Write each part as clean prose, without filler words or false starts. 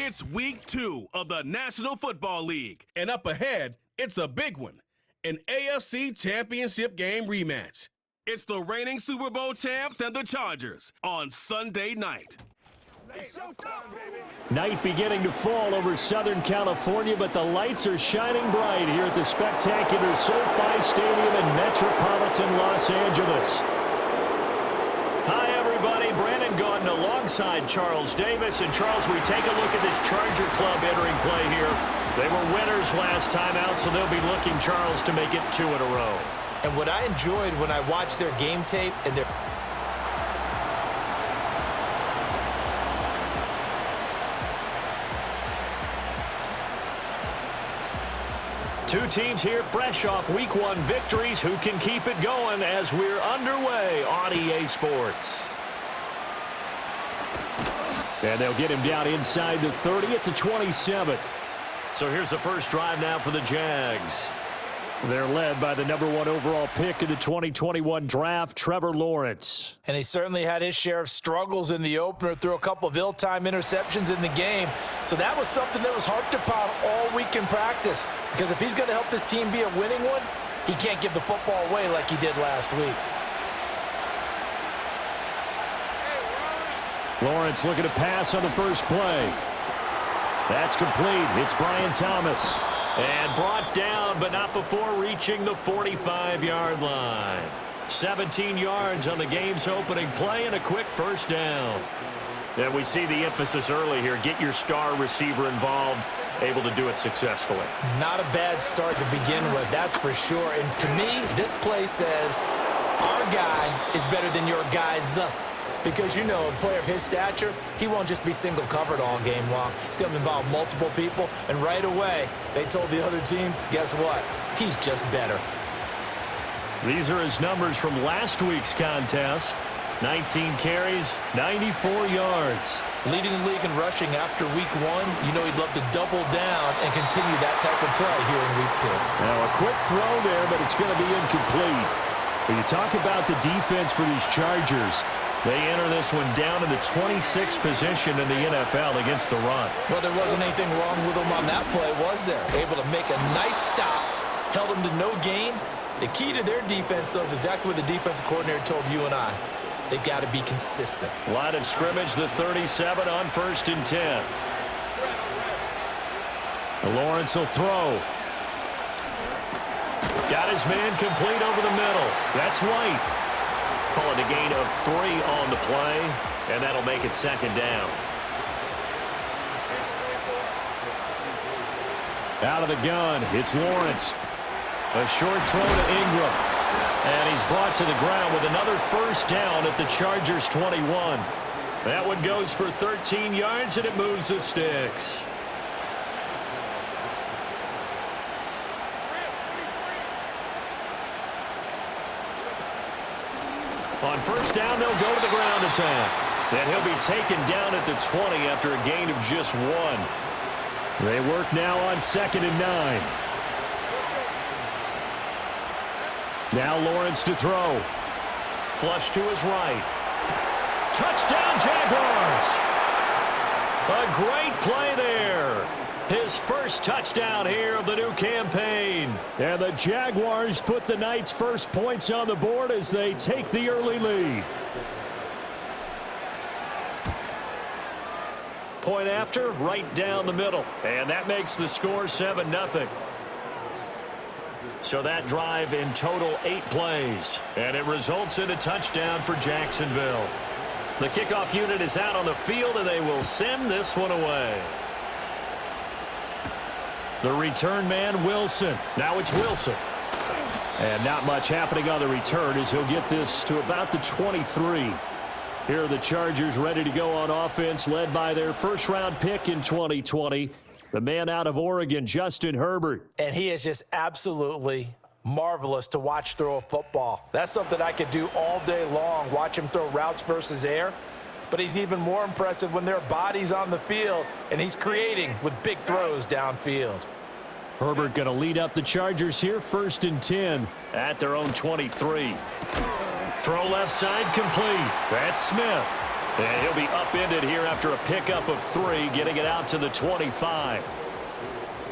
It's week 2 of the National Football League. And up ahead, it's a big one. An AFC Championship game rematch. It's the reigning Super Bowl champs and the Chargers on Sunday night. Night beginning to fall over Southern California, but the lights are shining bright here at the spectacular SoFi Stadium in metropolitan Los Angeles. Hi, everybody. Brandon Gaudin alongside Charles Davis. And, Charles, we take a look at this Charger club entering play here. They were winners last time out, so they'll be looking, Charles, to make it 2 in a row. And what I enjoyed when I watched their game tape and their... Two teams here fresh off Week 1 victories. Who can keep it going as we're underway on EA Sports? And they'll get him down inside the 30 at the 27. So here's the first drive now for the Jags. They're led by the #1 overall pick in the 2021 draft, Trevor Lawrence. And he certainly had his share of struggles in the opener, threw a couple of ill-timed interceptions in the game. So that was something that was harped upon all week in practice. Because if he's going to help this team be a winning one, he can't give the football away like he did last week. Lawrence looking to pass on the first play. That's complete. It's Brian Thomas. And brought down, but not before reaching the 45-yard line. 17 yards on the game's opening play and a quick first down. And we see the emphasis early here. Get your star receiver involved, able to do it successfully. Not a bad start to begin with, that's for sure. And to me, this play says our guy is better than your guys. Because, you know, a player of his stature, he won't just be single covered all game long. It's going to involve multiple people. And right away, they told the other team, guess what? He's just better. These are his numbers from last week's contest. 19 carries, 94 yards. Leading the league in rushing after week 1. You know he'd love to double down and continue that type of play here in week 2. Now a quick throw there, but it's going to be incomplete. When you talk about the defense for these Chargers, they enter this one down in the 26th position in the NFL against the run. Well, there wasn't anything wrong with them on that play, was there? Able to make a nice stop, held them to no gain. The key to their defense, though, is exactly what the defensive coordinator told you and I. They've got to be consistent. Line of scrimmage, the 37 on 1st and 10. Lawrence will throw. Got his man complete over the middle. That's White. Calling a gain of 3 on the play, and that'll make it 2nd down. Out of the gun, it's Lawrence. A short throw to Ingram. And he's brought to the ground with another first down at the Chargers 21. That one goes for 13 yards, and it moves the sticks. On first down, they'll go to the ground attack. And he'll be taken down at the 20 after a gain of just 1. They work now on 2nd and 9. Now Lawrence to throw. Flush to his right. Touchdown, Jaguars! A great play there. His first touchdown here of the new campaign. And the Jaguars put the night's first points on the board as they take the early lead. Point after, right down the middle. And that makes the score 7-0. So that drive in total 8 plays. And it results in a touchdown for Jacksonville. The kickoff unit is out on the field, and they will send this one away. The return man, Wilson. Now it's Wilson. And not much happening on the return as he'll get this to about the 23. Here are the Chargers ready to go on offense, led by their first-round pick in 2020, the man out of Oregon, Justin Herbert. And he is just absolutely marvelous to watch throw a football. That's something I could do all day long, watch him throw routes versus air. But he's even more impressive when there are bodies on the field, and he's creating with big throws downfield. Herbert going to lead up the Chargers here, 1st and 10 at their own 23. Throw left side complete. That's Smith. And he'll be upended here after a pickup of 3, getting it out to the 25.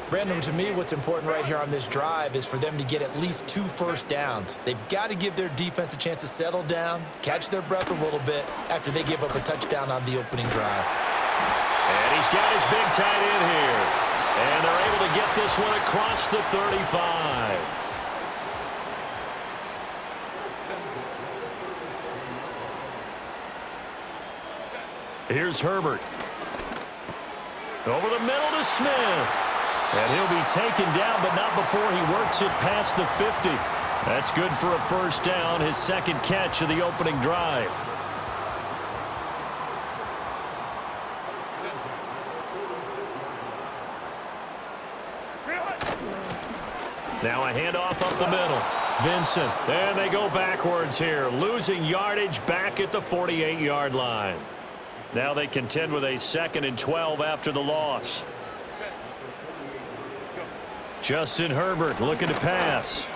Brandon, to me, what's important right here on this drive is for them to get at least 2 first downs. They've got to give their defense a chance to settle down, catch their breath a little bit after they give up a touchdown on the opening drive. And he's got his big tight end here. And they're able to get this one across the 35. Here's Herbert. Over the middle to Smith. And he'll be taken down, but not before he works it past the 50. That's good for a first down, his second catch of the opening drive. Now a handoff up the middle. Vincent. And they go backwards here, losing yardage back at the 48-yard line. Now they contend with a 2nd and 12 after the loss. Justin Herbert looking to pass.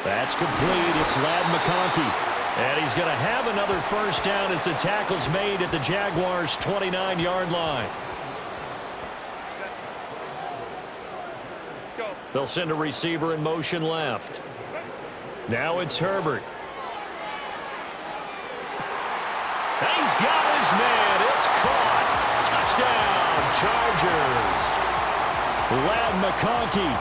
That's complete. It's Ladd McConkey. And he's going to have another first down as the tackle's made at the Jaguars' 29-yard line. They'll send a receiver in motion left. Now it's Herbert. He's got his man. It's caught. Touchdown, Chargers. Ladd McConkey,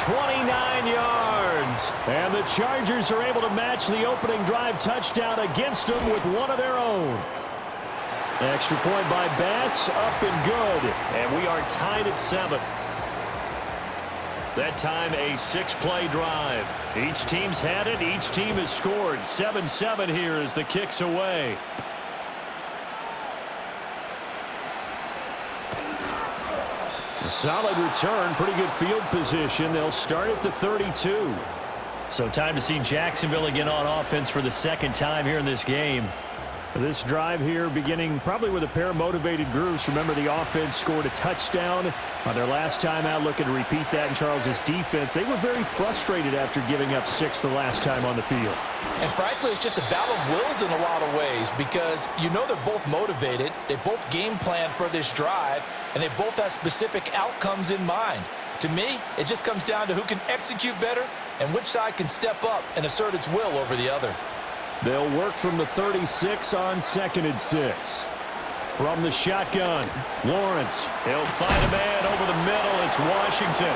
29 yards. And the Chargers are able to match the opening drive touchdown against them with one of their own. Extra point by Bass, up and good. And we are tied at 7. That time a 6-play drive. Each team's had it. Each team has scored. 7-7 here as the kick's away. A solid return. Pretty good field position. They'll start at the 32. So time to see Jacksonville again on offense for the second time here in this game. This drive here beginning probably with a pair of motivated groups. Remember, the offense scored a touchdown on their last time out. Looking to repeat that in Charles's defense. They were very frustrated after giving up 6 the last time on the field. And frankly, it's just a battle of wills in a lot of ways because you know they're both motivated. They both game plan for this drive, and they both have specific outcomes in mind. To me, it just comes down to who can execute better and which side can step up and assert its will over the other. They'll work from the 36 on 2nd and 6. From the shotgun, Lawrence. He'll find a man over the middle. It's Washington.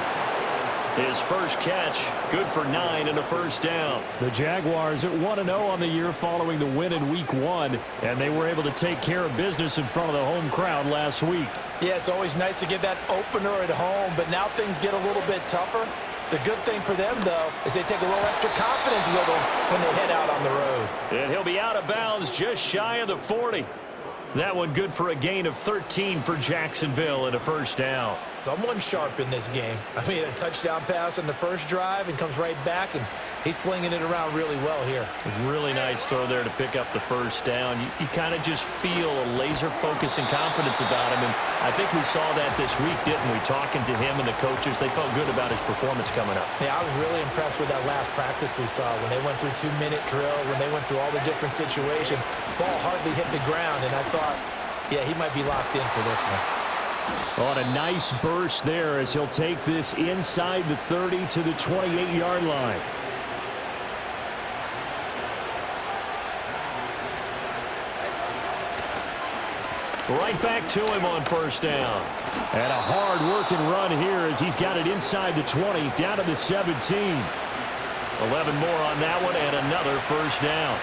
His first catch, good for 9 and a first down. The Jaguars at 1-0 on the year following the win in Week 1, and they were able to take care of business in front of the home crowd last week. Yeah, it's always nice to get that opener at home, but now things get a little bit tougher. The good thing for them, though, is they take a little extra confidence with them when they head out on the road. And he'll be out of bounds just shy of the 40. That one good for a gain of 13 for Jacksonville and a first down. Someone sharp in this game. I mean, a touchdown pass on the first drive and comes right back, and he's flinging it around really well here. Really nice throw there to pick up the first down. You kind of just feel a laser focus and confidence about him, and I think we saw that this week, didn't we? Talking to him and the coaches, they felt good about his performance coming up. Yeah, I was really impressed with that last practice we saw when they went through 2-minute drill, when they went through all the different situations. Ball hardly hit the ground, and I thought, yeah, he might be locked in for this one. On a nice burst there as he'll take this inside the 30 to the 28-yard line. Right back to him on first down. And a hard-working run here as he's got it inside the 20, down to the 17. 11 more on that one, and another first down.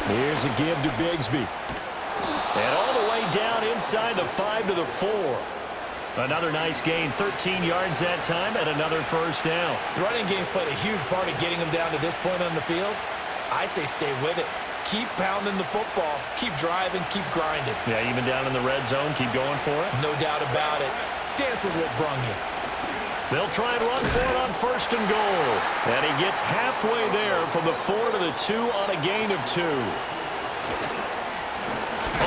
Here's a give to Bigsby. And all the way down inside the 5 to the 4. Another nice gain, 13 yards that time, and another first down. The running game's played a huge part in getting him down to this point on the field. I say stay with it. Keep pounding the football. Keep driving. Keep grinding. Yeah, even down in the red zone, keep going for it. No doubt about it. Dance with what brung you. They'll try and run for it on first and goal. And he gets halfway there from the 4 to the 2 on a gain of 2.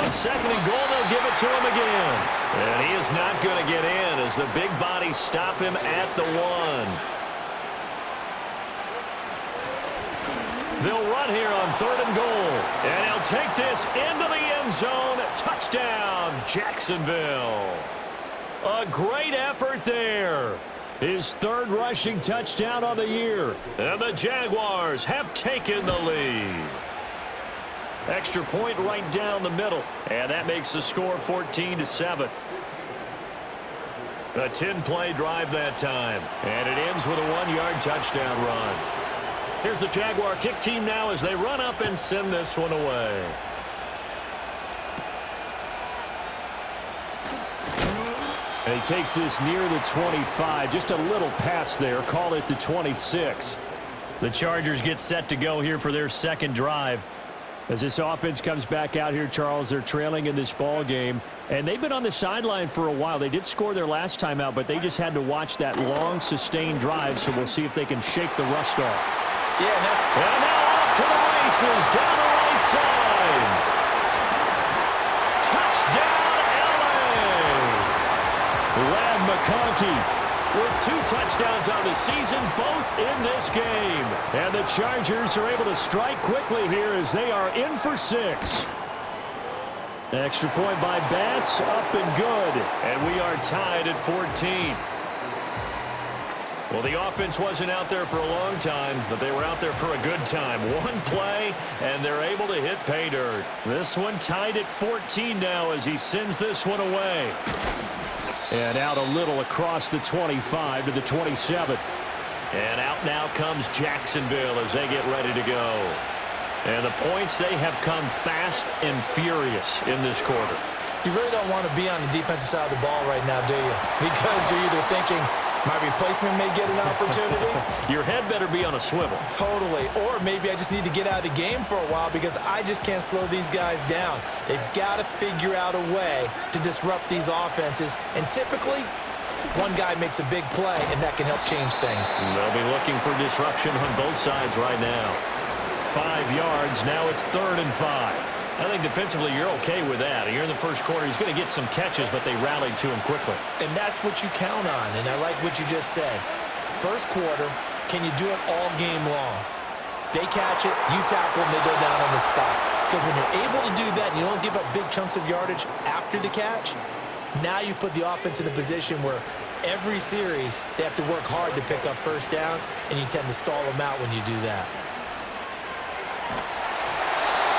On second and goal, they'll give it to him again. And he is not going to get in as the big bodies stop him at the 1. They'll run here on 3rd and goal. And he'll take this into the end zone. Touchdown, Jacksonville. A great effort there. His 3rd rushing touchdown on the year. And the Jaguars have taken the lead. Extra point right down the middle. And that makes the score 14-7. A 10-play drive that time. And it ends with a 1-yard touchdown run. Here's the Jaguar kick team now as they run up and send this one away. And he takes this near the 25. Just a little pass there. Call it the 26. The Chargers get set to go here for their 2nd drive. As this offense comes back out here, Charles, they're trailing in this ball game. And they've been on the sideline for a while. They did score their last time out, but they just had to watch that long, sustained drive. So we'll see if they can shake the rust off. Yeah, and now off to the races down the right side. Touchdown, LA! Ladd McConkey with 2 touchdowns on the season, both in this game. And the Chargers are able to strike quickly here as they are in for 6. Extra point by Bass, up and good. And we are tied at 14. Well, the offense wasn't out there for a long time, but they were out there for a good time. 1 play, and they're able to hit pay dirt. This one tied at 14 now as he sends this one away. And out a little across the 25 to the 27. And out now comes Jacksonville as they get ready to go. And the points, they have come fast and furious in this quarter. You really don't want to be on the defensive side of the ball right now, do you? Because you're either thinking, my replacement may get an opportunity. Your head better be on a swivel. Totally. Or maybe I just need to get out of the game for a while because I just can't slow these guys down. They've got to figure out a way to disrupt these offenses. And typically, one guy makes a big play, and that can help change things. They'll be looking for disruption on both sides right now. 5 yards. Now it's 3rd and 5. I think defensively you're okay with that. You're in the first quarter. He's going to get some catches, but they rallied to him quickly. And that's what you count on, and I like what you just said. First quarter, can you do it all game long? They catch it, you tackle them, they go down on the spot. Because when you're able to do that and you don't give up big chunks of yardage after the catch, now you put the offense in a position where every series they have to work hard to pick up first downs, and you tend to stall them out when you do that.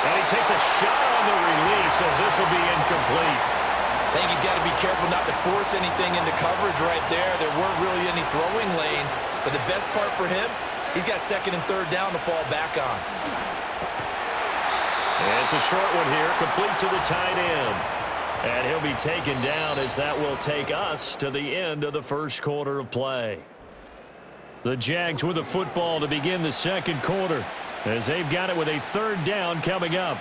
And he takes a shot on the release as this will be incomplete. I think he's got to be careful not to force anything into coverage right there. There weren't really any throwing lanes, but the best part for him, he's got 2nd and 3rd down to fall back on. And it's a short one here, complete to the tight end. And he'll be taken down as that will take us to the end of the first quarter of play. The Jags with the football to begin the 2nd quarter, as they've got it with a 3rd down coming up.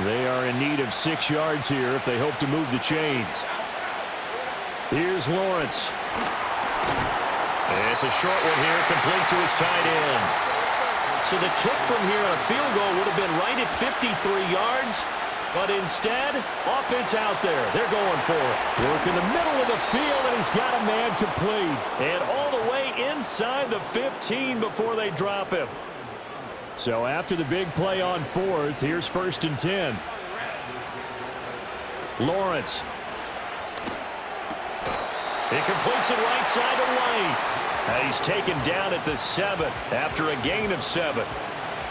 They are in need of 6 yards here if they hope to move the chains. Here's Lawrence. It's a short one here, complete to his tight end. So the kick from here on a field goal would have been right at 53 yards, but instead, offense out there. They're going for it. Work in the middle of the field, and he's got a man complete. And all the way inside the 15 before they drop him. So after the big play on 4th, here's 1st and 10. Lawrence. He completes it right side to White. And he's taken down at the 7 after a gain of 7.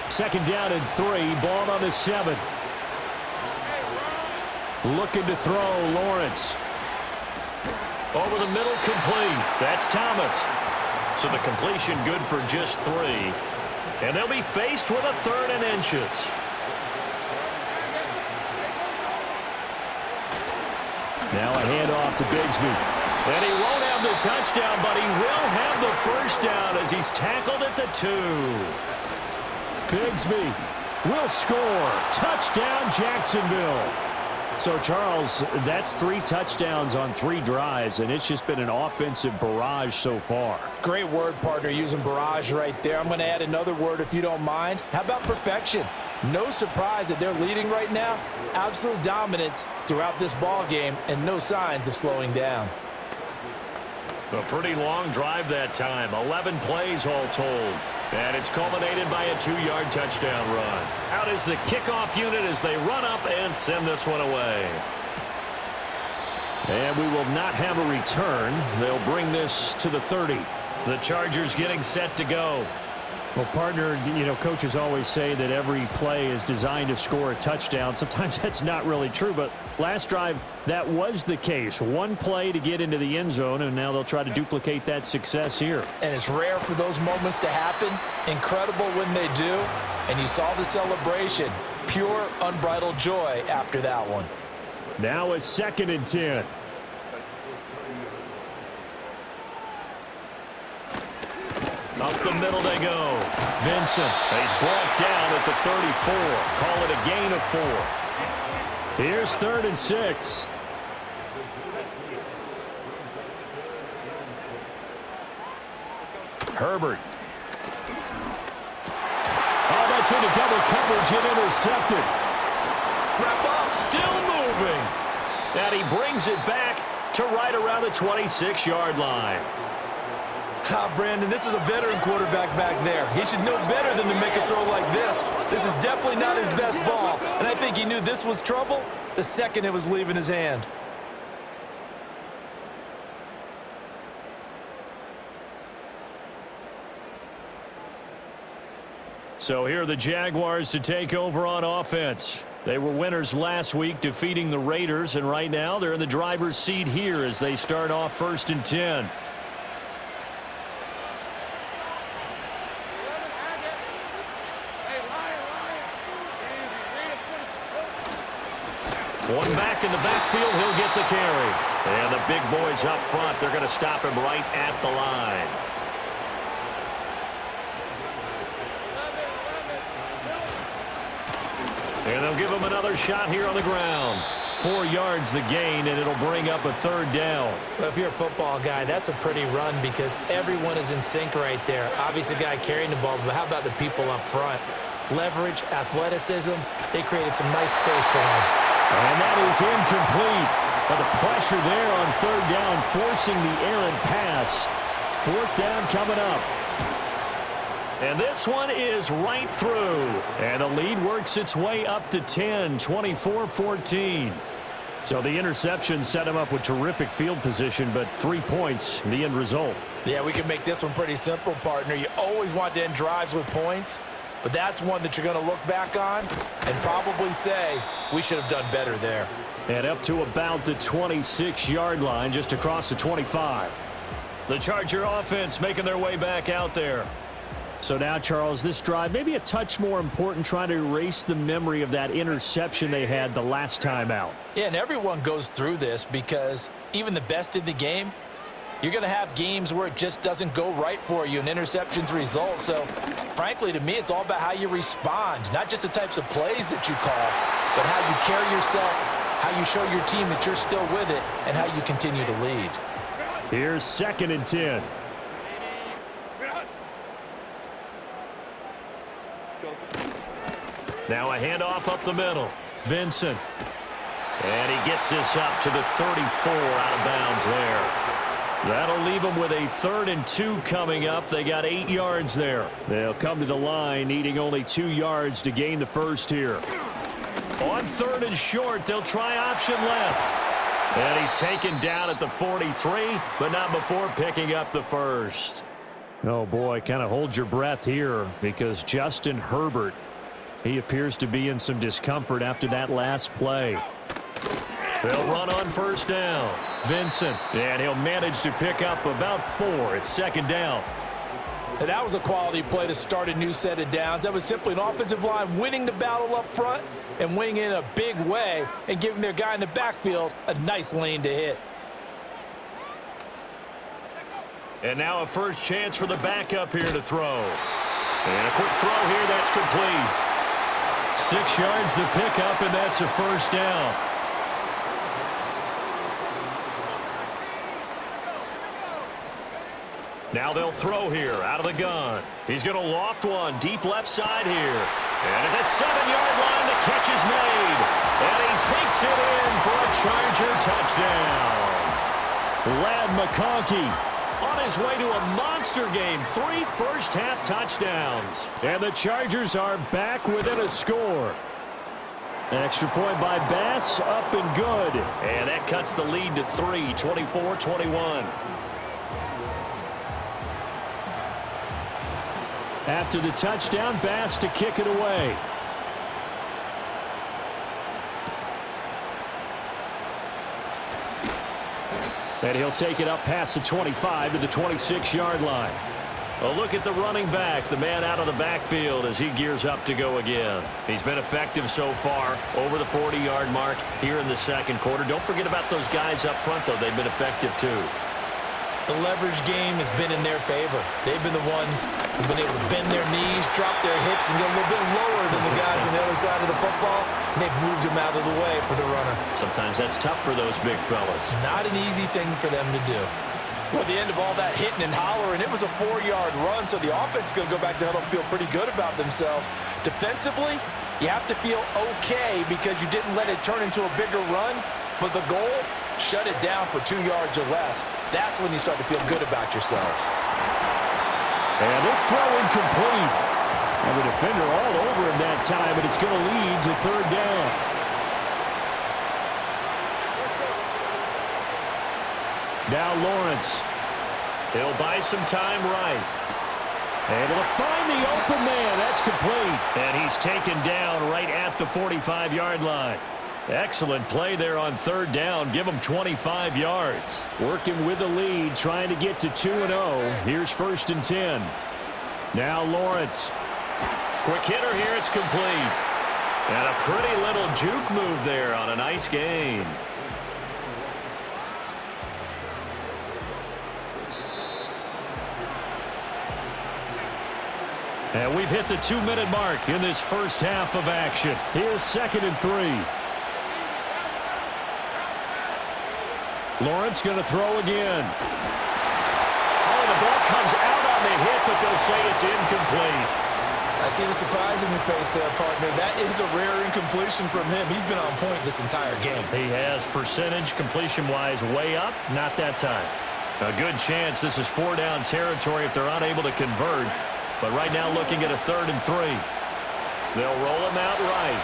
2nd down and 3, ball on the 7. Looking to throw, Lawrence. Over the middle, complete. That's Thomas. So the completion good for just 3. And they'll be faced with a 3rd and inches. Now a handoff to Bigsby. And he won't have the touchdown, but he will have the first down as he's tackled at the 2. Bigsby will score. Touchdown, Jacksonville. So, Charles, that's 3 touchdowns on 3 drives, and it's just been an offensive barrage so far. Great word, partner, using barrage right there. I'm going to add another word if you don't mind. How about perfection? No surprise that they're leading right now. Absolute dominance throughout this ball game and no signs of slowing down. A pretty long drive that time. 11 plays all told. And it's culminated by a 2-yard touchdown run. Out is the kickoff unit as they run up and send this one away. And we will not have a return. They'll bring this to the 30. The Chargers getting set to go. Well, partner, you know, coaches always say that every play is designed to score a touchdown. Sometimes that's not really true, but last drive, that was the case. One play to get into the end zone, and now they'll try to duplicate that success here. And it's rare for those moments to happen. Incredible when they do. And you saw the celebration. Pure, unbridled joy after that one. Now a 2nd and 10. Up the middle they go. Vincent. He's brought down at the 34. Call it a gain of 4. Here's 3rd and 6. Herbert. Oh, that's into double coverage and intercepted. Wrap up. Still moving. And he brings it back to right around the 26-yard line. Brandon, this is a veteran quarterback back there. He should know better than to make a throw like this. This is definitely not his best ball, and I think he knew this was trouble the second it was leaving his hand. So here are the Jaguars to take over on offense. They were winners last week, defeating the Raiders, and right now they're in the driver's seat here as they start off 1st and 10. One back in the backfield, he'll get the carry. And the big boys up front, they're going to stop him right at the line. And they'll give him another shot here on the ground. 4 yards the gain, and it'll bring up a 3rd down. Well, if you're a football guy, that's a pretty run because everyone is in sync right there. Obviously, the guy carrying the ball, but how about the people up front? Leverage, athleticism, they created some nice space for him. And that is incomplete. But the pressure there on 3rd down, forcing the errant pass. 4th down coming up. And this one is right through. And the lead works its way up to 10, 24-14. So the interception set him up with terrific field position, but 3 points, the end result. Yeah, we can make this one pretty simple, partner. You always want to end drives with points, but that's one that you're going to look back on and probably say, we should have done better there. And up to about the 26-yard line, just across the 25. The Charger offense making their way back out there. So now, Charles, this drive maybe a touch more important, trying to erase the memory of that interception they had the last time out. Yeah, and everyone goes through this because even the best in the game, you're going to have games where it just doesn't go right for you, and interceptions result. So, frankly, to me, it's all about how you respond, not just the types of plays that you call, but how you carry yourself, how you show your team that you're still with it, and how you continue to lead. Here's 2nd and 10. Now a handoff up the middle. Vincent. And he gets this up to the 34 out of bounds there. That'll leave them with a 3rd and 2 coming up. They got 8 yards there. They'll come to the line, needing only 2 yards to gain the first here. On 3rd and short, they'll try option left. And he's taken down at the 43, but not before picking up the first. Oh, boy, kind of hold your breath here because Justin Herbert, he appears to be in some discomfort after that last play. They'll run on 1st down. Vincent, and he'll manage to pick up about 4. It's 2nd down. And that was a quality play to start a new set of downs. That was simply an offensive line winning the battle up front and winning in a big way and giving their guy in the backfield a nice lane to hit. And now a first chance for the backup here to throw. And a quick throw here, that's complete. 6 yards the pickup, and that's a 1st down. Now they'll throw here out of the gun. He's going to loft one deep left side here. And at the 7-yard line, the catch is made. And he takes it in for a Charger touchdown. Ladd McConkey on his way to a monster game. 3 first-half touchdowns. And the Chargers are back within a score. Extra point by Bass, up and good. And that cuts the lead to 3, 24-21. After the touchdown, Bass to kick it away. And he'll take it up past the 25 to the 26-yard line. Well, look at the running back, the man out of the backfield as he gears up to go again. He's been effective so far, over the 40-yard mark here in the second quarter. Don't forget about those guys up front, though. They've been effective, too. The leverage game has been in their favor. They've been the ones who've been able to bend their knees, drop their hips, and get a little bit lower than the guys on the other side of the football, and they've moved them out of the way for the runner. Sometimes that's tough for those big fellas. Not an easy thing for them to do. Well, at the end of all that hitting and hollering, it was a 4-yard run, so the offense is going to go back to huddle and feel pretty good about themselves. Defensively, you have to feel okay because you didn't let it turn into a bigger run, but the goal, shut it down for 2 yards or less. That's when you start to feel good about yourselves. And this throw incomplete. And the defender all over him that time, but it's going to lead to 3rd down. Now Lawrence. He'll buy some time right. Able to find the open man. That's complete. And he's taken down right at the 45-yard line. Excellent play there on 3rd down. Give him 25 yards. Working with the lead, trying to get to 2-0. Here's 1st and 10. Now Lawrence. Quick hitter here. It's complete. And a pretty little juke move there on a nice gain. And we've hit the 2-minute mark in this first half of action. Here's 2nd and 3. Lawrence going to throw again. Oh, the ball comes out on the hit, but they'll say it's incomplete. I see the surprise in your face there, partner. That is a rare incompletion from him. He's been on point this entire game. He has percentage completion-wise way up, not that time. A good chance this is 4-down territory if they're unable to convert. But right now looking at a 3rd and 3. They'll roll him out right.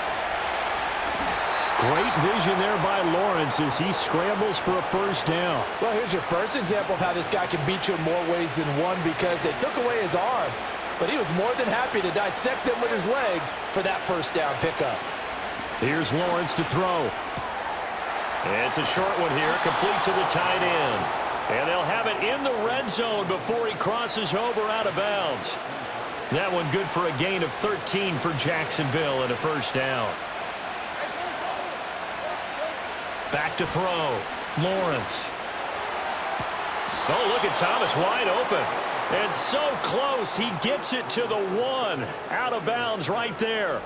Great vision there by Lawrence as he scrambles for a 1st down. Well, here's your first example of how this guy can beat you in more ways than one because they took away his arm, but he was more than happy to dissect them with his legs for that 1st down pickup. Here's Lawrence to throw. It's a short one here, complete to the tight end. And they'll have it in the red zone before he crosses over out of bounds. That one good for a gain of 13 for Jacksonville and a 1st down. Back to throw. Lawrence. Oh, look at Thomas wide open. And so close, he gets it to the 1. Out of bounds right there.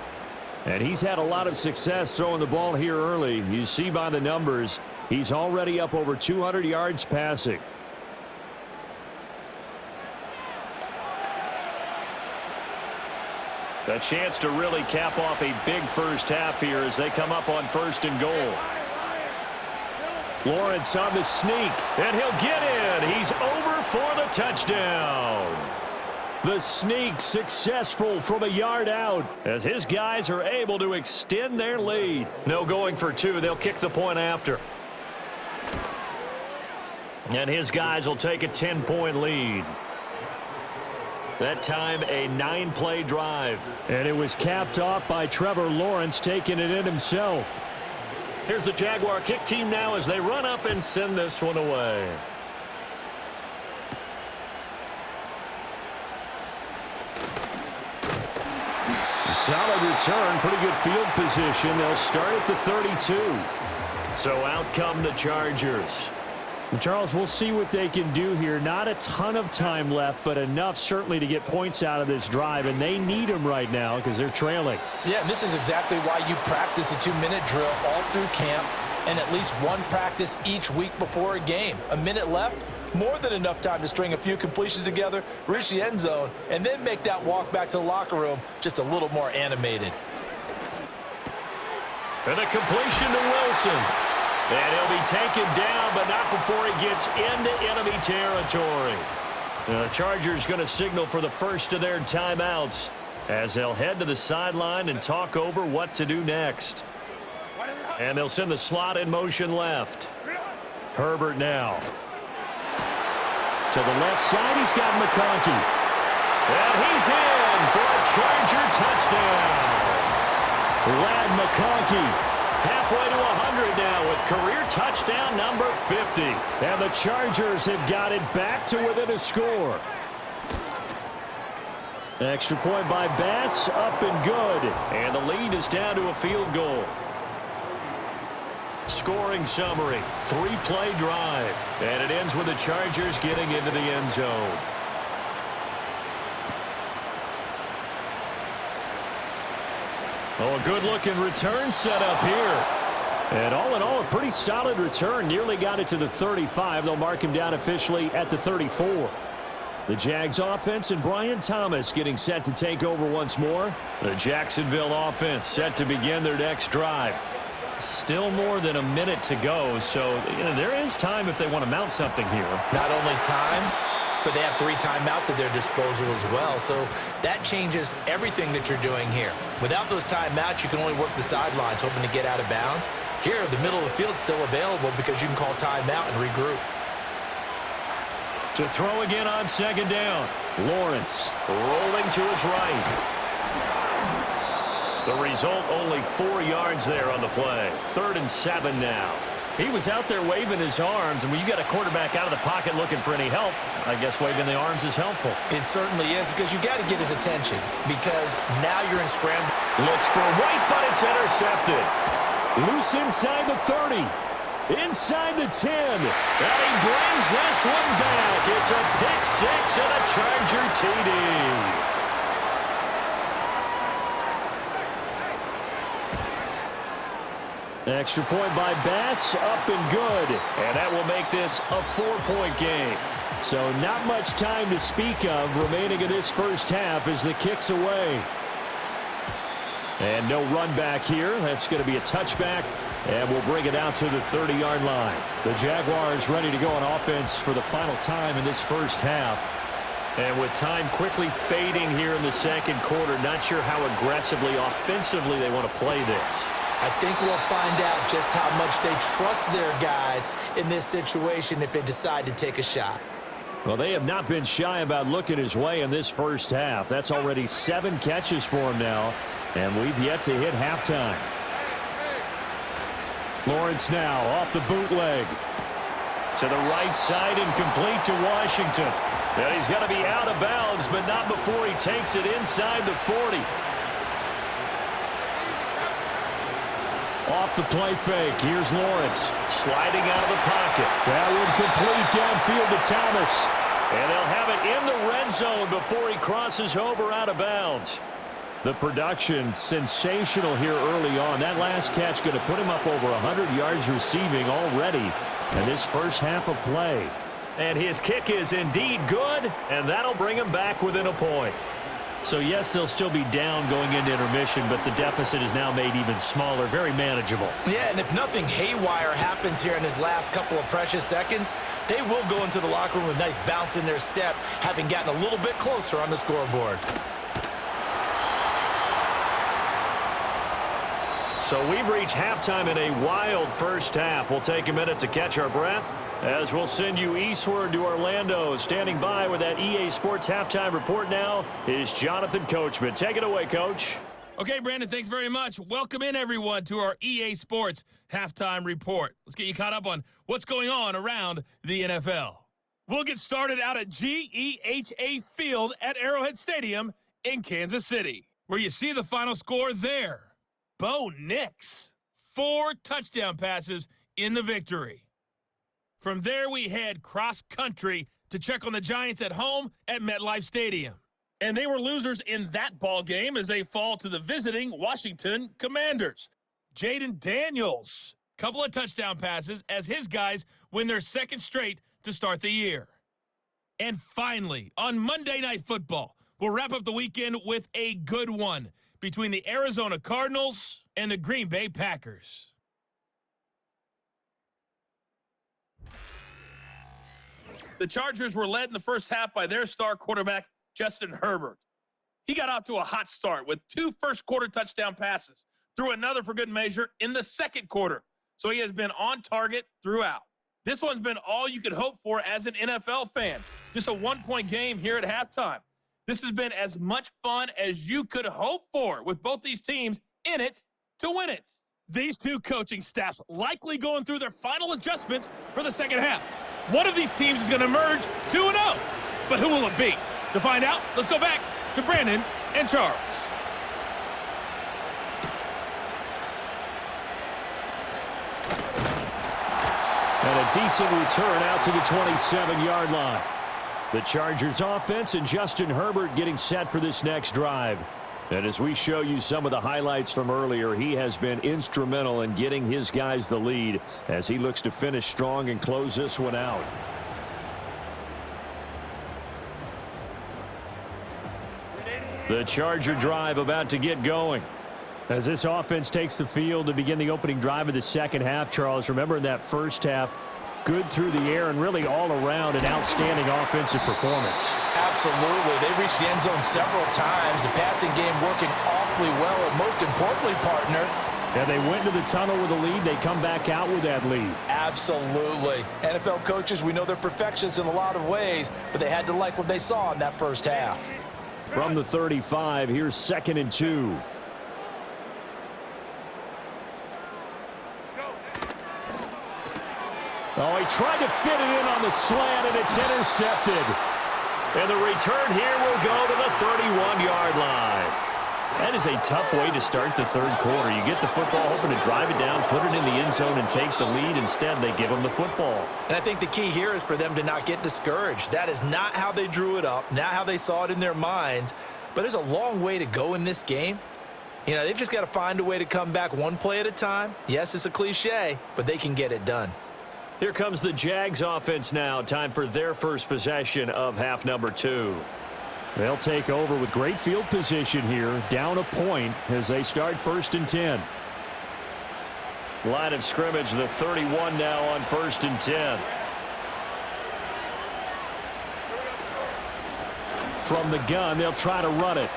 And he's had a lot of success throwing the ball here early. You see by the numbers, he's already up over 200 yards passing. A chance to really cap off a big first half here as they come up on 1st and goal. Lawrence on the sneak, and he'll get in. He's over for the touchdown. The sneak successful from a yard out as his guys are able to extend their lead. No going for 2. They'll kick the point after. And his guys will take a 10-point lead. That time a 9-play drive. And it was capped off by Trevor Lawrence taking it in himself. Here's the Jaguar kick team now as they run up and send this one away. A solid return, pretty good field position. They'll start at the 32. So out come the Chargers. And Charles, we'll see what they can do here. Not a ton of time left, but enough certainly to get points out of this drive, and they need them right now because they're trailing. Yeah, and this is exactly why you practice a 2-minute drill all through camp and at least one practice each week before a game. A minute left, more than enough time to string a few completions together, reach the end zone, and then make that walk back to the locker room just a little more animated. And a completion to Wilson. And he'll be taken down, but not before he gets into enemy territory. The Chargers going to signal for the first of their timeouts as they'll head to the sideline and talk over what to do next. And they'll send the slot in motion left. Herbert now. To the left side, he's got McConkey. And he's in for a Charger touchdown. Lad McConkey halfway to 100 now with career touchdown number 50. And the Chargers have got it back to within a score. Extra point by Bass, up and good. And the lead is down to a field goal. Scoring summary, 3-play drive. And it ends with the Chargers getting into the end zone. Oh, a good-looking return set up here. And all in all, a pretty solid return. Nearly got it to the 35. They'll mark him down officially at the 34. The Jags offense and Brian Thomas getting set to take over once more. The Jacksonville offense set to begin their next drive. Still more than a minute to go, so there is time if they want to mount something here. Not only time, but they have 3 timeouts at their disposal as well. So that changes everything that you're doing here. Without those timeouts, you can only work the sidelines, hoping to get out of bounds. Here, the middle of the field is still available because you can call timeout and regroup. To throw again on second down. Lawrence rolling to his right. The result, only 4 yards there on the play. 3rd and 7 now. He was out there waving his arms, and when you got a quarterback out of the pocket looking for any help, I guess waving the arms is helpful. It certainly is, because you got to get his attention, because now you're in scramble. Looks for White, but it's intercepted. Loose inside the 30. Inside the 10. And he brings this one back. It's a pick 6 and a Charger TD. Extra point by Bass, up and good. And that will make this a 4-point game. So not much time to speak of remaining in this first half as the kick's away. And no run back here. That's going to be a touchback, and we'll bring it out to the 30-yard line. The Jaguars ready to go on offense for the final time in this first half. And with time quickly fading here in the second quarter, not sure how aggressively, offensively they want to play this. I think we'll find out just how much they trust their guys in this situation if they decide to take a shot. Well, they have not been shy about looking his way in this first half. That's already 7 catches for him now, and we've yet to hit halftime. Lawrence now off the bootleg. To the right side and complete to Washington. And he's got to be out of bounds, but not before he takes it inside the 40. Off the play fake. Here's Lawrence. Sliding out of the pocket. That one complete downfield to Thomas. And they'll have it in the red zone before he crosses over out of bounds. The production sensational here early on. That last catch going to put him up over 100 yards receiving already in this first half of play. And his kick is indeed good, and that'll bring him back within a point. So, yes, they'll still be down going into intermission, but the deficit is now made even smaller, very manageable. Yeah, and if nothing haywire happens here in his last couple of precious seconds, they will go into the locker room with a nice bounce in their step, having gotten a little bit closer on the scoreboard. So we've reached halftime in a wild first half. We'll take a minute to catch our breath as we'll send you eastward to Orlando. Standing by with that EA Sports halftime report now is Jonathan Coachman. Take it away, Coach. Okay, Brandon, thanks very much. Welcome in, everyone, to our EA Sports halftime report. Let's get you caught up on what's going on around the NFL. We'll get started out at GEHA Field at Arrowhead Stadium in Kansas City, where you see the final score there. Bo Nix, 4 touchdown passes in the victory. From there, we head cross-country to check on the Giants at home at MetLife Stadium. And they were losers in that ball game as they fall to the visiting Washington Commanders. Jaden Daniels, couple of touchdown passes as his guys win their second straight to start the year. And finally, on Monday Night Football, we'll wrap up the weekend with a good one between the Arizona Cardinals and the Green Bay Packers. The Chargers were led in the first half by their star quarterback, Justin Herbert. He got off to a hot start with 2 first-quarter touchdown passes, threw another for good measure in the second quarter. So he has been on target throughout. This one's been all you could hope for as an NFL fan. Just a 1-point game here at halftime. This has been as much fun as you could hope for with both these teams in it to win it. These two coaching staffs likely going through their final adjustments for the second half. One of these teams is going to emerge 2-0. But who will it be? To find out, let's go back to Brandon and Charles. And a decent return out to the 27-yard line. The Chargers offense and Justin Herbert getting set for this next drive. And as we show you some of the highlights from earlier, he has been instrumental in getting his guys the lead as he looks to finish strong and close this one out. The Charger drive about to get going. As this offense takes the field to begin the opening drive of the second half, Charles, remember in that first half, good through the air and really all around an outstanding offensive performance. Absolutely. They reached the end zone several times. The passing game working awfully well. And most importantly, partner, Yeah, they went to the tunnel with a lead. They come back out with that lead. absolutely. NFL coaches, we know they're perfectionists in a lot of ways, but they had to like what they saw in that first half. From the 35, here's 2nd and 2. Oh, he tried to fit it in on the slant, and it's intercepted. And the return here will go to the 31-yard line. That is a tough way to start the third quarter. You get the football, hoping to drive it down, put it in the end zone, and take the lead. Instead, they give them the football. And I think the key here is for them to not get discouraged. That is not how they drew it up, not how they saw it in their minds. But there's a long way to go in this game. You know, they've just got to find a way to come back one play at a time. Yes, it's a cliche, but they can get it done. Here comes the Jags offense now. Time for their first possession of half number 2. They'll take over with great field position here, down a point as they start 1st and 10. Line of scrimmage, the 31 now on 1st and 10. From the gun, they'll try to run it.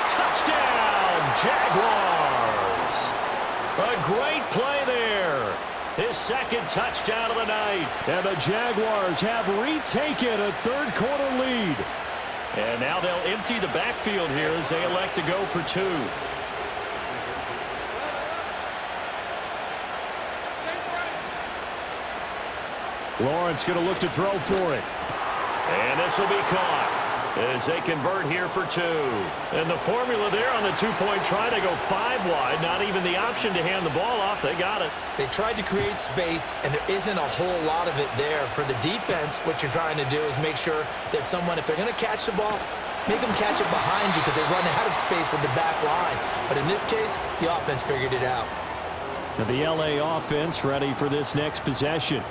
Touchdown, Jaguars! A great play there. His 2nd touchdown of the night. And the Jaguars have retaken a third-quarter lead. And now they'll empty the backfield here as they elect to go for 2. Lawrence going to look to throw for it. And this will be caught as they convert here for 2. And the formula there on the 2-point try, they go 5 wide. Not even the option to hand the ball off. They got it. They tried to create space, and there isn't a whole lot of it there. For the defense, what you're trying to do is make sure that if they're going to catch the ball, make them catch it behind you because they run out of space with the back line. But in this case, the offense figured it out. And the LA offense ready for this next possession.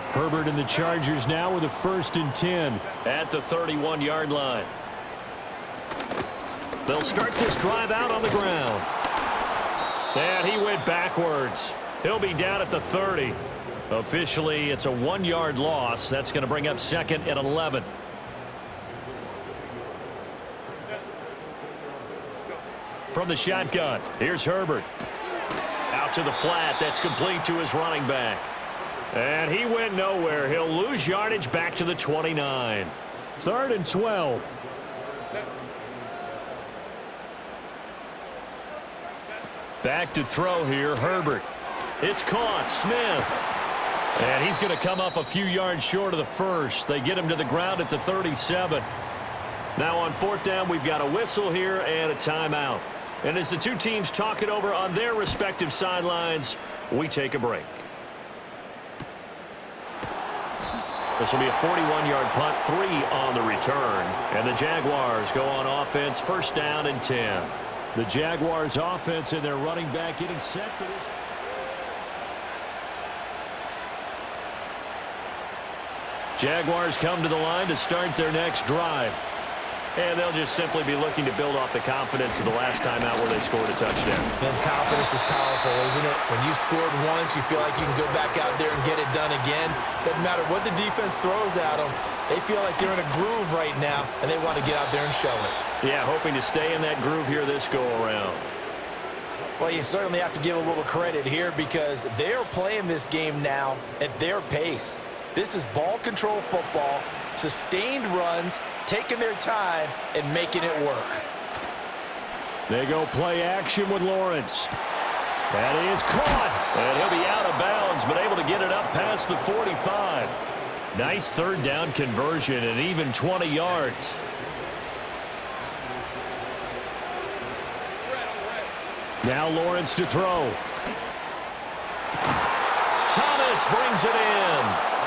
Herbert and the Chargers now with a 1st and 10. At the 31-yard line. They'll start this drive out on the ground. And he went backwards. He'll be down at the 30. Officially, it's a 1-yard loss. That's going to bring up 2nd and 11. From the shotgun, here's Herbert. Out to the flat. That's complete to his running back. And he went nowhere. He'll lose yardage back to the 29. 3rd and 12. Back to throw here, Herbert. It's caught, Smith. And he's going to come up a few yards short of the first. They get him to the ground at the 37. Now on 4th down, we've got a whistle here and a timeout. And as the two teams talk it over on their respective sidelines, we take a break. This will be a 41-yard punt, 3 on the return. And the Jaguars go on offense, 1st down and 10. The Jaguars offense and their running back getting set for this. Jaguars come to the line to start their next drive. And they'll just simply be looking to build off the confidence of the last time out where they scored a touchdown. And confidence is powerful, isn't it? When you've scored once, you feel like you can go back out there and get it done again. Doesn't matter what the defense throws at them. They feel like they're in a groove right now, and they want to get out there and show it. Yeah, hoping to stay in that groove here this go-around. Well, you certainly have to give a little credit here because they're playing this game now at their pace. This is ball control football, sustained runs, taking their time, and making it work. They go play action with Lawrence. That is caught. And he'll be out of bounds, but able to get it up past the 45. Nice third down conversion and even 20 yards. Now Lawrence to throw. Thomas brings it in.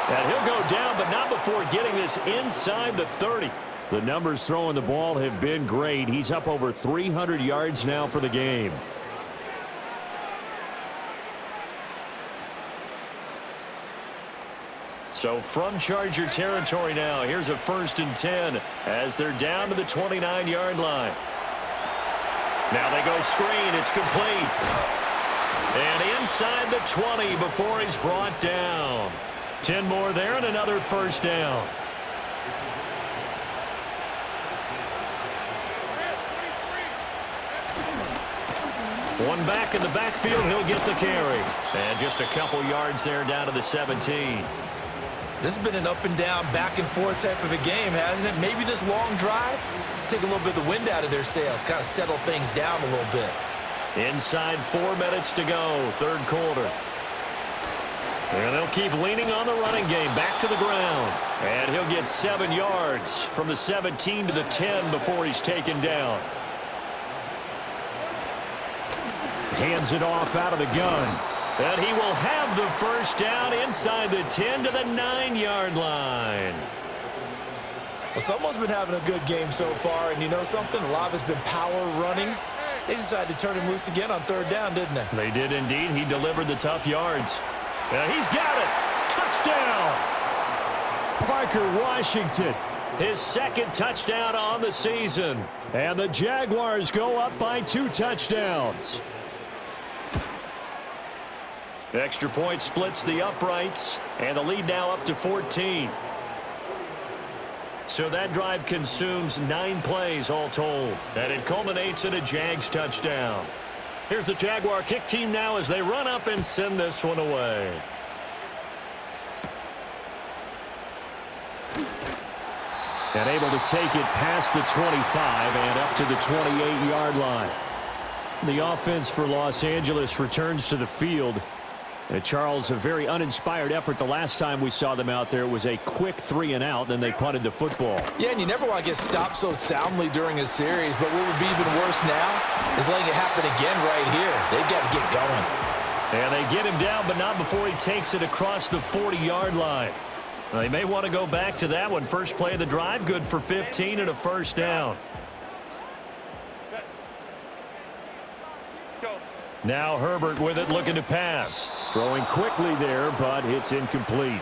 And he'll go down, but not before getting this inside the 30. The numbers throwing the ball have been great. He's up over 300 yards now for the game. So from Charger territory now, here's a 1st and 10 as they're down to the 29-yard line. Now they go screen. It's complete. And inside the 20 before he's brought down. 10 more there and another 1st down. One back in the backfield. He'll get the carry. And just a couple yards there down to the 17. This has been an up and down, back and forth type of a game, hasn't it? Maybe this long drive, take a little bit of the wind out of their sails, kind of settle things down a little bit. Inside 4 minutes to go, 3rd quarter. And they'll keep leaning on the running game, back to the ground. And he'll get 7 yards from the 17 to the 10 before he's taken down. Hands it off out of the gun. And he will have the 1st down inside the 10 to the 9-yard line. Well, someone's been having a good game so far, and you know something? A lot of it's been power running. They decided to turn him loose again on 3rd down, didn't they? They did indeed. He delivered the tough yards. And he's got it. Touchdown. Parker Washington. His 2nd touchdown on the season. And the Jaguars go up by 2 touchdowns. Extra point splits the uprights, and the lead now up to 14. So that drive consumes 9 plays all told, and it culminates in a Jags touchdown. Here's the Jaguar kick team now as they run up and send this one away. And able to take it past the 25 and up to the 28-yard line. The offense for Los Angeles returns to the field. Charles, a very uninspired effort the last time we saw them out there. It was a quick 3 and out, then they punted the football. Yeah, and you never want to get stopped so soundly during a series, but what would be even worse now is letting it happen again right here. They've got to get going. And they get him down, but not before he takes it across the 40-yard line. They may want to go back to that one. First play of the drive, good for 15 and a 1st down. Now Herbert with it, looking to pass. Throwing quickly there, but it's incomplete.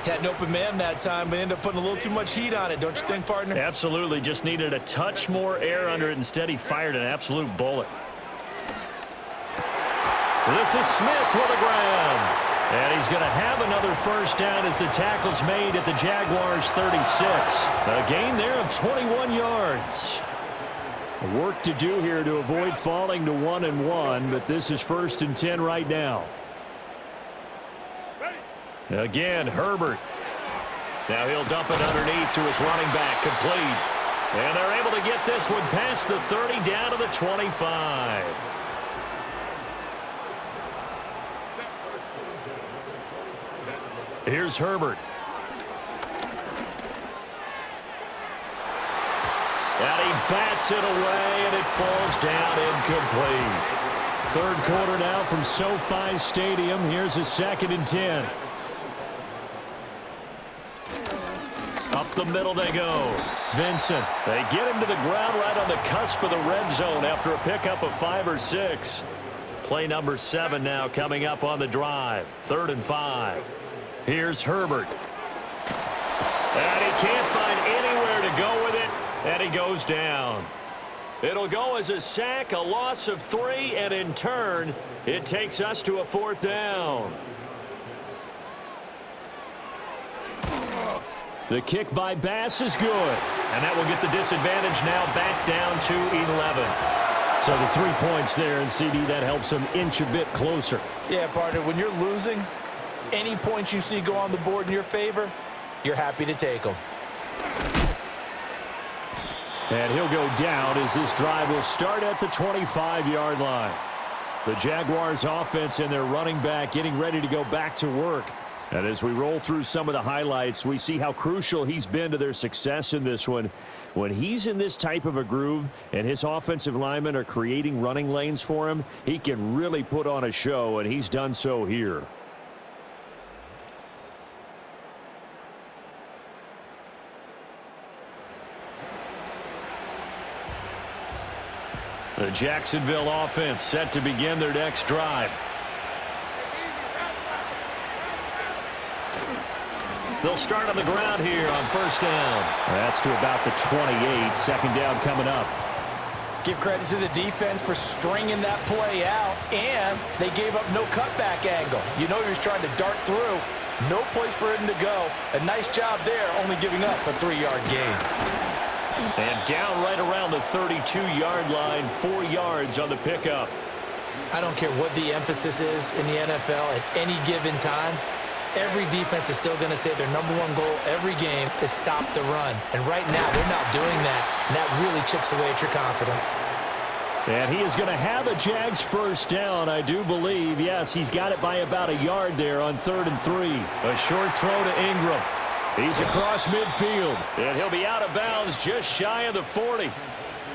Had an open man that time, but ended up putting a little too much heat on it, don't you think, partner? Absolutely. Just needed a touch more air under it. Instead, he fired an absolute bullet. This is Smith with a grab. And he's going to have another 1st down as the tackle's made at the Jaguars' 36. A gain there of 21 yards. Work to do here to avoid falling to 1-1, but this is 1st and 10 right now. Again, Herbert. Now he'll dump it underneath to his running back, complete. And they're able to get this one past the 30 down to the 25. Here's Herbert. And he bats it away, and it falls down incomplete. 3rd quarter now from SoFi Stadium. Here's a 2nd and 10. Up the middle they go. Vincent. They get him to the ground right on the cusp of the red zone after a pickup of 5 or 6. Play number 7 now coming up on the drive. 3rd and 5. Here's Herbert. And he can't find anywhere to go with it. And he goes down. It'll go as a sack, a loss of 3, and in turn, it takes us to a 4th down. The kick by Bass is good. And that will get the disadvantage now back down to 11. So the 3 points there, and CD, that helps them inch a bit closer. Yeah, partner, when you're losing, any points you see go on the board in your favor, you're happy to take them. And he'll go down as this drive will start at the 25-yard line. The Jaguars offense and their running back getting ready to go back to work. And as we roll through some of the highlights, we see how crucial he's been to their success in this one. When he's in this type of a groove and his offensive linemen are creating running lanes for him, he can really put on a show, and he's done so here. The Jacksonville offense set to begin their next drive. They'll start on the ground here on 1st down. That's to about the 28. 2nd down coming up. Give credit to the defense for stringing that play out, and they gave up no cutback angle. You know you're trying to dart through. No place for him to go. A nice job there, only giving up a 3-yard gain. And down right around the 32-yard line, 4 yards on the pickup. I don't care what the emphasis is in the NFL at any given time. Every defense is still going to say their #1 goal every game is stop the run. And right now, they're not doing that, and that really chips away at your confidence. And he is going to have a Jags 1st down, I do believe. Yes, he's got it by about a yard there on 3rd and 3. A short throw to Ingram. He's across midfield, and he'll be out of bounds just shy of the 40.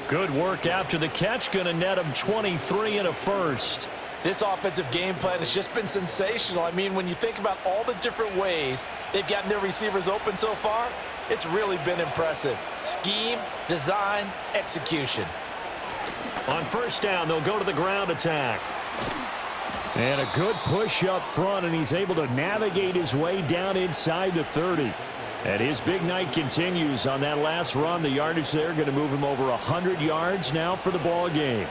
Good work after the catch, going to net him 23 and a first. This offensive game plan has just been sensational. I mean, when you think about all the different ways they've gotten their receivers open so far, it's really been impressive. Scheme, design, execution. On 1st down, they'll go to the ground attack. And a good push up front, and he's able to navigate his way down inside the 30. And his big night continues on that last run. The yardage there going to move him over 100 yards now for the ball game.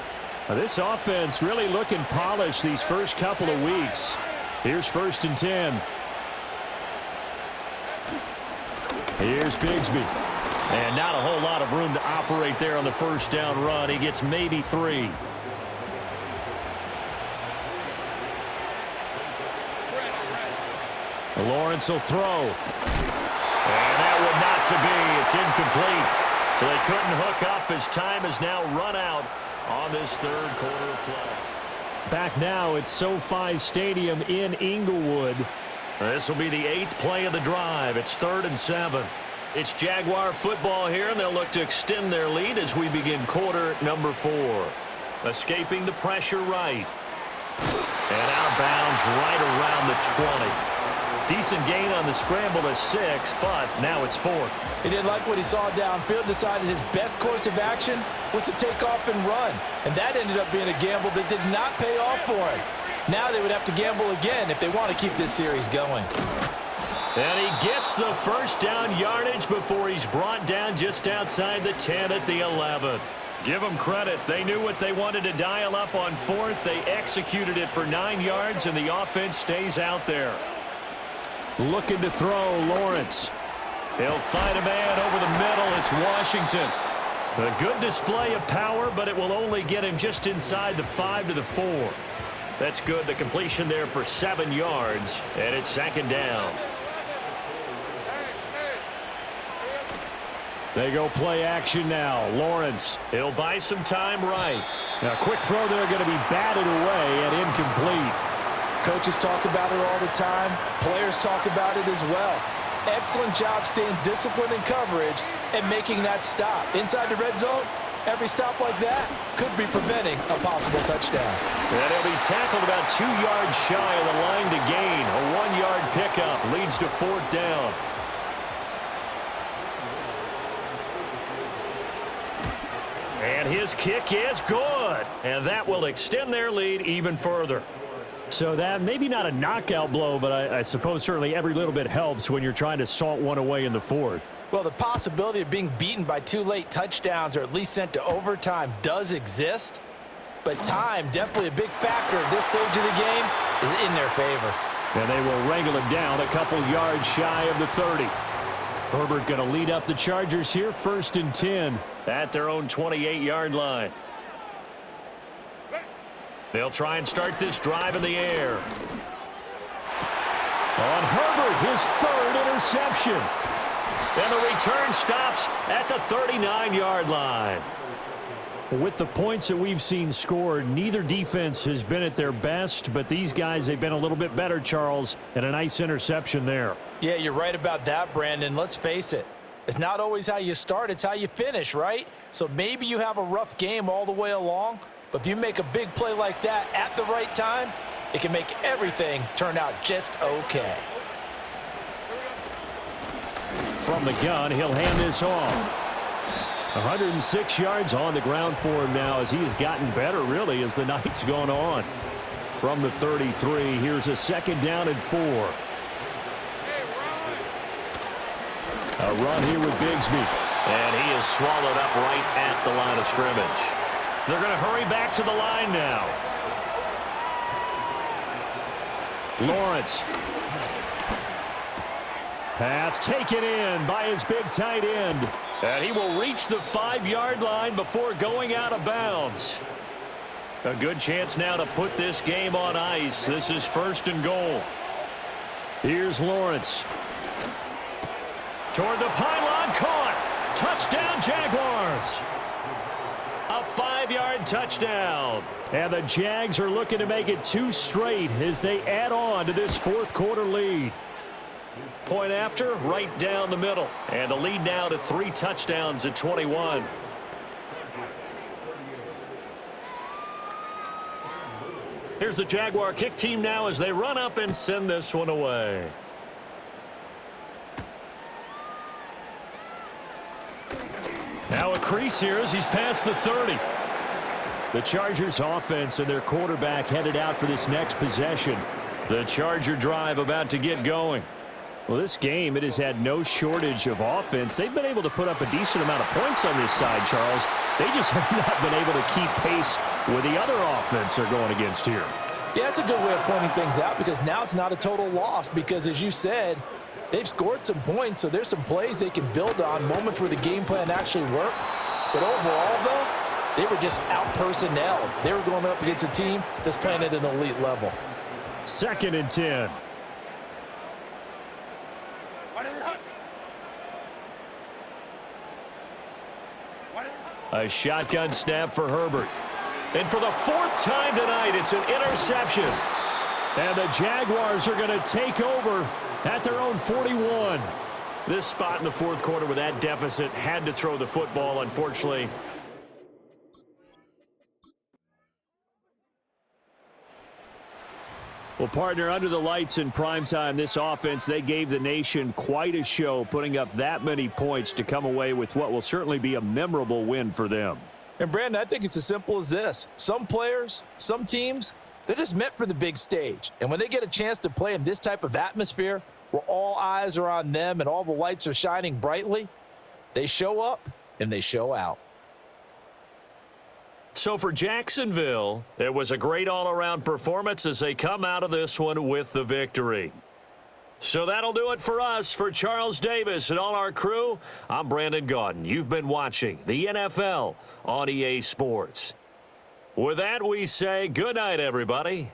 Now, this offense really looking polished these first couple of weeks. Here's 1st and 10. Here's Bigsby. And not a whole lot of room to operate there on the 1st down run. He gets maybe 3. Lawrence will throw. And that would not to be. It's incomplete. So they couldn't hook up as time has now run out on this 3rd quarter play. Back now at SoFi Stadium in Inglewood. This will be the 8th play of the drive. It's 3rd and 7. It's Jaguar football here, and they'll look to extend their lead as we begin quarter number 4. Escaping the pressure right. And out of bounds right around the 20. Decent gain on the scramble of 6, but now it's 4th. He didn't like what he saw downfield, decided his best course of action was to take off and run. And that ended up being a gamble that did not pay off for him. Now they would have to gamble again if they want to keep this series going. And he gets the 1st down yardage before he's brought down just outside the 10 at the 11. Give them credit. They knew what they wanted to dial up on 4th. They executed it for 9 yards, and the offense stays out there. Looking to throw, Lawrence. He'll find a man over the middle. It's Washington. A good display of power, but it will only get him just inside the 5 to the 4. That's good. The completion there for 7 yards, and it's 2nd down. They go play action now. Lawrence. He'll buy some time right. Now, quick throw there going to be batted away and incomplete. Coaches talk about it all the time. Players talk about it as well. Excellent job staying disciplined in coverage and making that stop. Inside the red zone, every stop like that could be preventing a possible touchdown. And he'll be tackled about 2 yards shy of the line to gain. A 1-yard pickup leads to 4th down. And his kick is good. And that will extend their lead even further. So that maybe not a knockout blow, but I suppose certainly every little bit helps when you're trying to salt one away in the 4th. Well, the possibility of being beaten by 2 late touchdowns or at least sent to overtime does exist, but time, definitely a big factor at this stage of the game, is in their favor. And they will wrangle him down a couple yards shy of the 30. Herbert going to lead up the Chargers here, 1st and 10 at their own 28-yard line. They'll try and start this drive in the air. On Herbert, his 3rd interception. And the return stops at the 39-yard line. With the points that we've seen scored, neither defense has been at their best, but these guys, they've been a little bit better, Charles, and a nice interception there. Yeah, you're right about that, Brandon. Let's face it. It's not always how you start, it's how you finish, right? So maybe you have a rough game all the way along, but if you make a big play like that at the right time, it can make everything turn out just okay. From the gun, he'll hand this off. 106 yards on the ground for him now as he has gotten better, really, as the night's gone on. From the 33, here's a 2nd down and 4. A run here with Bigsby. And he is swallowed up right at the line of scrimmage. They're going to hurry back to the line now. Lawrence. Pass taken in by his big tight end. And he will reach the 5-yard line before going out of bounds. A good chance now to put this game on ice. This is 1st and goal. Here's Lawrence. Toward the pylon, caught. Touchdown, Jaguars. A 5-yard touchdown. And the Jags are looking to make it 2 straight as they add on to this 4th quarter lead. Point after, right down the middle. And the lead now to 3 touchdowns at 21. Here's the Jaguar kick team now as they run up and send this one away. Now a crease here as he's past the 30. The Chargers offense and their quarterback headed out for this next possession. The Charger drive about to get going. Well, this game, it has had no shortage of offense. They've been able to put up a decent amount of points on this side, Charles. They just have not been able to keep pace with the other offense they're going against here. Yeah, that's a good way of pointing things out because now it's not a total loss because, as you said, they've scored some points, so there's some plays they can build on, moments where the game plan actually worked. But overall, though, they were just out-personnelled. They were going up against a team that's playing at an elite level. 2nd and 10. A shotgun snap for Herbert. And for the 4th time tonight, it's an interception. And the Jaguars are going to take over at their own 41. This spot in the 4th quarter with that deficit had to throw the football, unfortunately. Well, partner, under the lights in primetime, this offense, they gave the nation quite a show, putting up that many points to come away with what will certainly be a memorable win for them. And, Brandon, I think it's as simple as this. Some players, some teams, they're just meant for the big stage. And when they get a chance to play in this type of atmosphere where all eyes are on them and all the lights are shining brightly, they show up and they show out. So for Jacksonville, it was a great all-around performance as they come out of this one with the victory. So that'll do it for us. For Charles Davis and all our crew, I'm Brandon Gaudin. You've been watching the NFL on EA Sports. With that, we say good night, everybody.